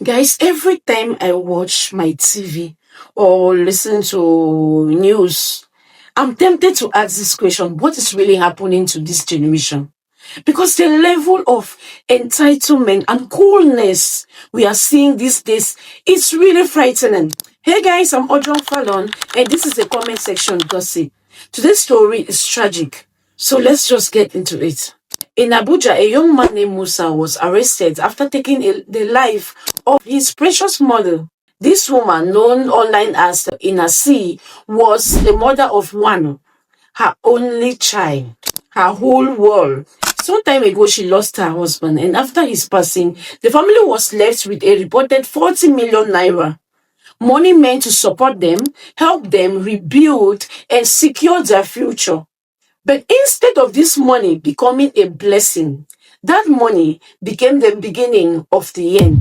Guys, every time I watch my TV or listen to news, I'm tempted to ask this question: what is really happening to this generation? Because the level of entitlement and coolness we are seeing these days, it's really frightening. Hey guys, I'm Ojon Fallon, and this is the comment section gossip. Today's story is tragic, so let's just get into it. In Abuja, a young man named Musa was arrested after taking the life of his precious mother. This woman, known online as Inasi, was the mother of one, her only child, her whole world. Some time ago, she lost her husband, and after his passing, the family was left with a reported 40 million naira. Money meant to support them, help them rebuild, and secure their future. But instead of this money becoming a blessing, that money became the beginning of the end.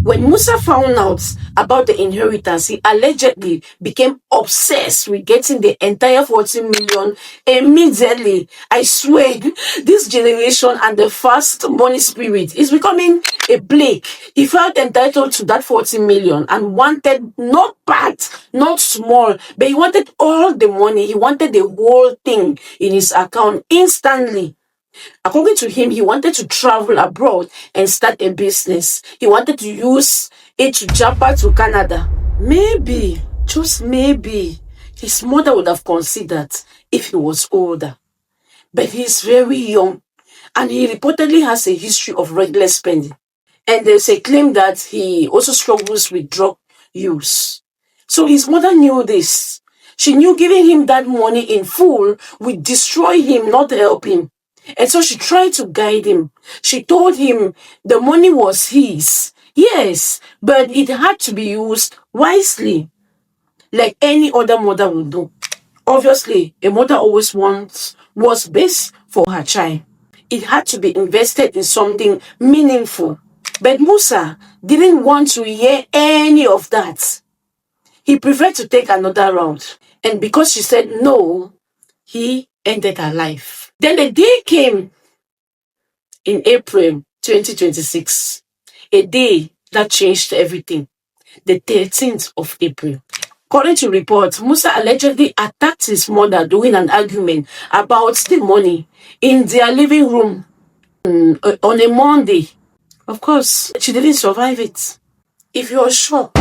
When Musa found out about the inheritance, he allegedly became obsessed with getting the entire 40 million immediately. I swear, this generation and the fast money spirit is becoming a plague. He felt entitled to that 40 million and wanted not part, not small, but he wanted all the money. He wanted the whole thing in his account instantly. According to him, he wanted to travel abroad and start a business. He wanted to use it to jump out to Canada. Maybe, just maybe, his mother would have considered if he was older. But he's very young and he reportedly has a history of reckless spending. And there's a claim that he also struggles with drug use. So his mother knew this. She knew giving him that money in full would destroy him, not help him. And so she tried to guide him. She told him the money was his. Yes, but it had to be used wisely, like any other mother would do. Obviously, a mother always wants what's best for her child. It had to be invested in something meaningful. But Musa didn't want to hear any of that. He preferred to take another route. And because she said no, he ended her life. Then the day came in April 2026, a day that changed everything. The 13th of April. According to reports, Musa allegedly attacked his mother during an argument about the money in their living room on a Monday. Of course, she didn't survive it. If you're shocked,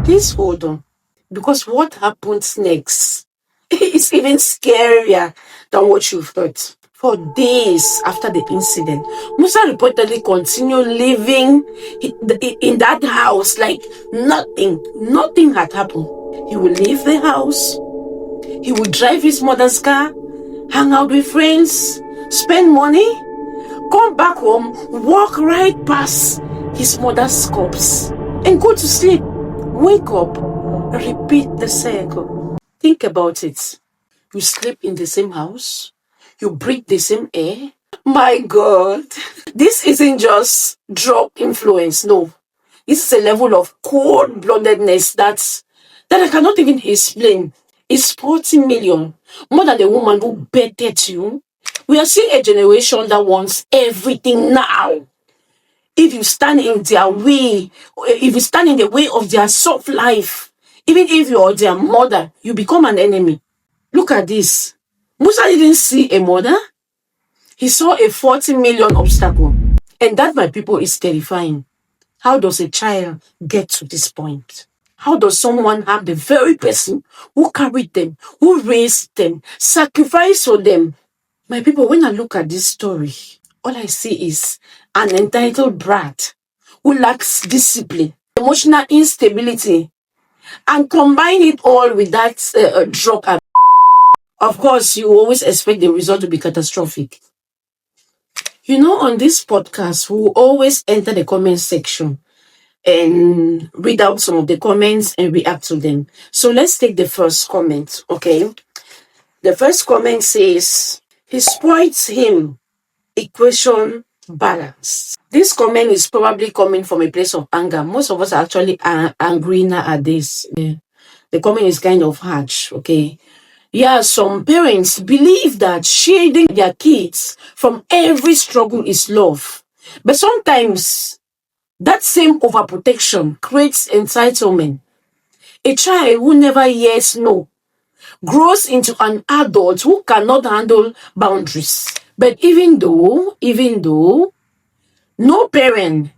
please hold on. Because what happens next is even scarier than what you've thought. For days after the incident, Musa reportedly continued living in that house like nothing had happened. He would leave the house, he would drive his mother's car, hang out with friends, spend money, come back home, walk right past his mother's corpse, and go to sleep. Wake up, repeat the cycle. Think about it. You sleep in the same house, you breathe the same air. My God, this isn't just drug influence. No, this is a level of cold-bloodedness that I cannot even explain. It's 40 million, more than the woman who betted you. We are seeing a generation that wants everything now. If you stand in their way, if you stand in the way of their soft life, even if you're their mother, you become an enemy. Look at this. Musa didn't see a mother. He saw a 40 million obstacle. And that, my people, is terrifying. How does a child get to this point? How does someone have the very person who carried them, who raised them, sacrificed for them? My people, when I look at this story, all I see is an entitled brat who lacks discipline, emotional instability, and combine it all with that drug. Of course, you always expect the result to be catastrophic. You know, on this podcast, we will always enter the comment section and read out some of the comments and react to them. So let's take the first comment, okay? The first comment says, he spoils him, equation balance. This comment is probably coming from a place of anger. Most of us are actually angry nowadays. Yeah. The comment is kind of harsh, okay? Yeah, some parents believe that shielding their kids from every struggle is love. But sometimes That same overprotection creates entitlement. A child who never hears no grows into an adult who cannot handle boundaries. But even though no parent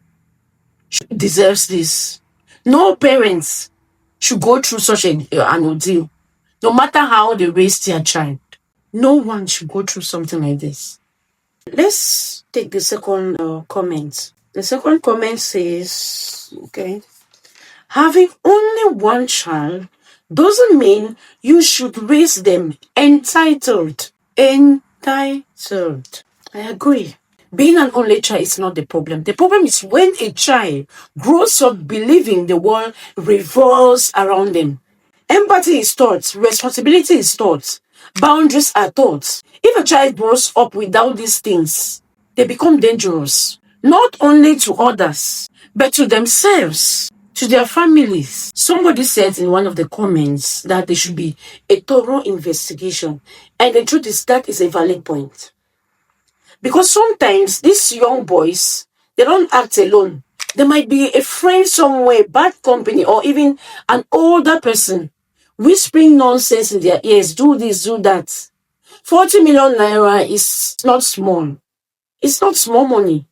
deserves this, no parents should go through such an ordeal, no matter how they raise their child. No one should go through something like this. Let's take the second comment. The second comment says, okay, having only one child doesn't mean you should raise them entitled. Entitled. I agree. Being an only child is not the problem. The problem is when a child grows up believing the world revolves around them. Empathy is taught, responsibility is taught, boundaries are taught. If a child grows up without these things, they become dangerous, not only to others, but to themselves, to their families. Somebody said in one of the comments that there should be a thorough investigation. And the truth is that is a valid point. Because sometimes these young boys, they don't act alone. There might be a friend somewhere, bad company, or even an older person whispering nonsense in their ears, do this, do that. 40 million naira is not small. It's not small money.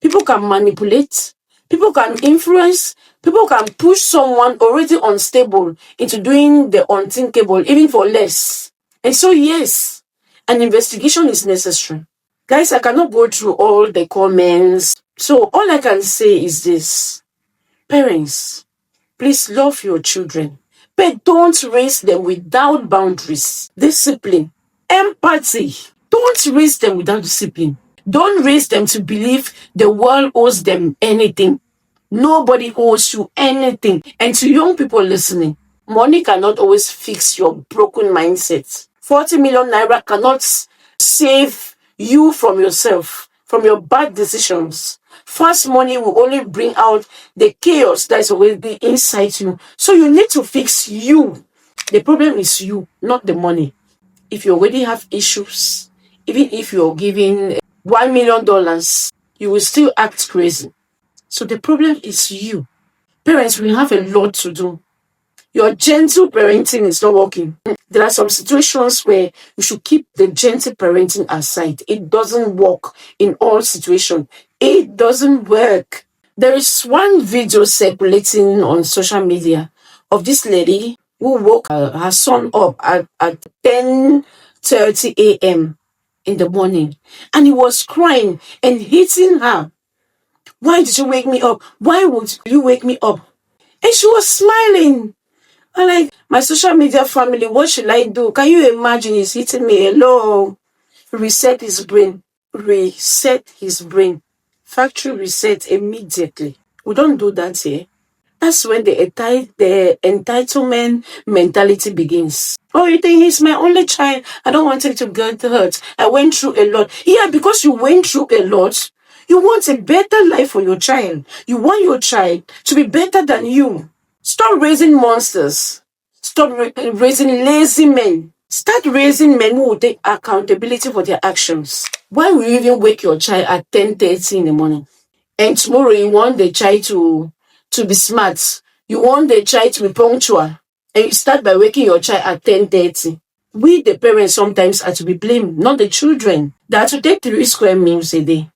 People can manipulate, people can influence, people can push someone already unstable into doing the unthinkable, even for less. And so, yes, an investigation is necessary. Guys, I cannot go through all the comments. So all I can say is this. Parents, please love your children, but don't raise them without boundaries, discipline, empathy. Don't raise them without discipline. Don't raise them to believe the world owes them anything. Nobody owes you anything. And to young people listening, money cannot always fix your broken mindset. 40 million naira cannot save you from yourself, from your bad decisions. Fast money will only bring out the chaos that is already inside you. So you need to fix you. The problem is you, not the money. If you already have issues, even if you're giving $1 million, you will still act crazy. So the problem is you. Parents will have a lot to do. Your gentle parenting is not working. There are some situations where you should keep the gentle parenting aside. It doesn't work in all situations. It doesn't work. There is one video circulating on social media of this lady who woke her son up at 10:30 a.m. in the morning. And he was crying and hitting her. Why did you wake me up? Why would you wake me up? And she was smiling. I'm like, my social media family, what should I do? Can you imagine he's hitting me? Hello. Reset his brain. Reset his brain. Factory reset immediately. We don't do that here. That's when the entitlement mentality begins. Oh, you think he's my only child? I don't want him to get hurt. I went through a lot. Yeah, because you went through a lot, you want a better life for your child. You want your child to be better than you. Stop raising monsters. Stop raising lazy men. Start raising men who will take accountability for their actions. Why will you even wake your child at 10:30 in the morning? And tomorrow you want the child to be smart. You want the child to be punctual. And you start by waking your child at 10:30. We, the parents, sometimes are to be blamed, not the children. They are to take 3 square meals a day.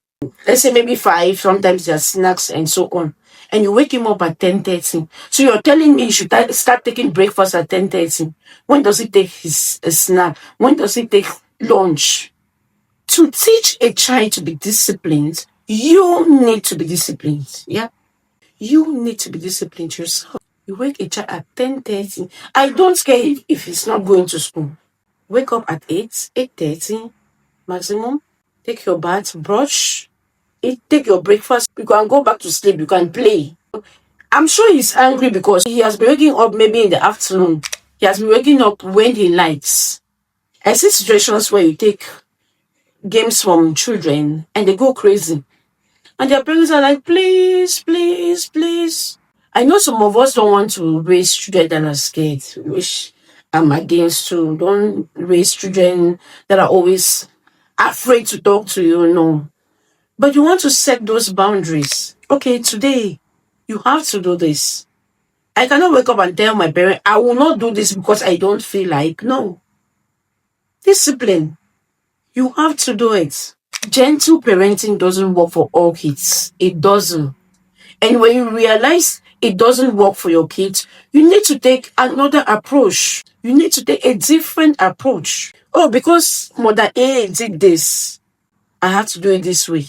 Let's say maybe 5, sometimes there are snacks and so on. And you wake him up at 10:30. So you're telling me you should start taking breakfast at 10:30. When does he take his snack? When does he take lunch? To teach a child to be disciplined, you need to be disciplined. Yeah? You need to be disciplined yourself. You wake a child at 10:30. I don't care if he's not going to school. Wake up at 8, 8:30 maximum. Take your bath, brush, take your breakfast. You can go back to sleep. You can play. I'm sure he's angry because he has been waking up maybe in the afternoon. He has been waking up when he likes. I see situations where you take games from children and they go crazy. And their parents are like, please, please, please. I know some of us don't want to raise children that are scared, which I'm against too. Don't raise children that are always afraid to talk to you, no. But you want to set those boundaries. Okay, today you have to do this. I cannot wake up and tell my parent, I will not do this because I don't feel like. No. Discipline. You have to do it. Gentle parenting doesn't work for all kids. It doesn't. And when you realize it doesn't work for your kids, you need to take another approach. You need to take a different approach. Oh, because mother A did this, I have to do it this way.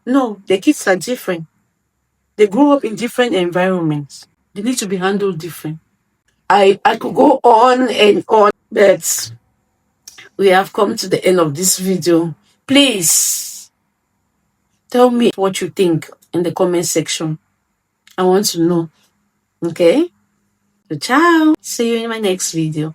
No, the kids are different. They grow up in different environments. They need to be handled different. I could go on and on, but we have come to the end of this video. Please tell me what you think in the comment section. I want to know. Okay? So ciao. See you in my next video.